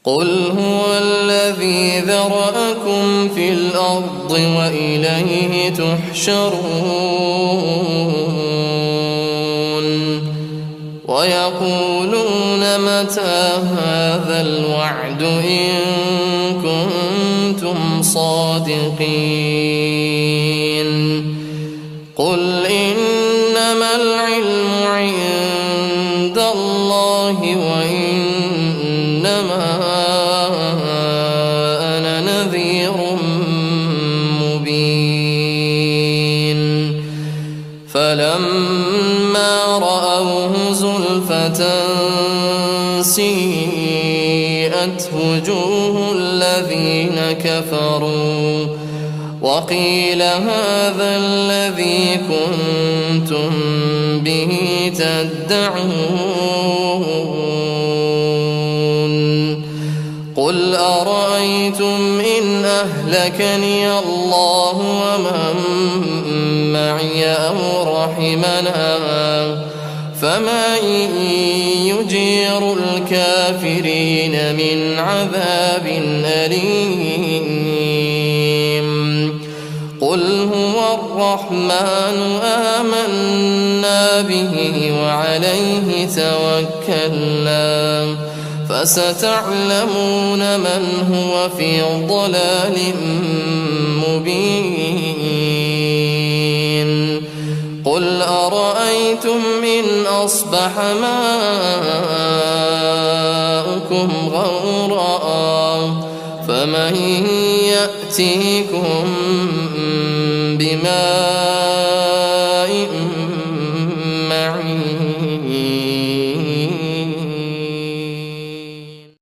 قل هو الذي ذرأكم في الأرض وإليه تحشرون ويقولون متى هذا الوعد إن كنتم صادقين قل إنما العلم عند الله وإنما أنا نذير مبين فلما رأوه زلفة سيئت وجوه الذين كفروا وقيل هذا الذي كنتم به تدعون قل أرأيتم إن أهلكني الله ومن معي أو رحمنا فمن يجير الكافرين من عذاب أليم قل هو الرحمن آمنا به وعليه توكلنا فستعلمون من هو في ضلال مبين قل أرأيتم إن أصبح ماؤكم غورا فمن يأتيكم بماء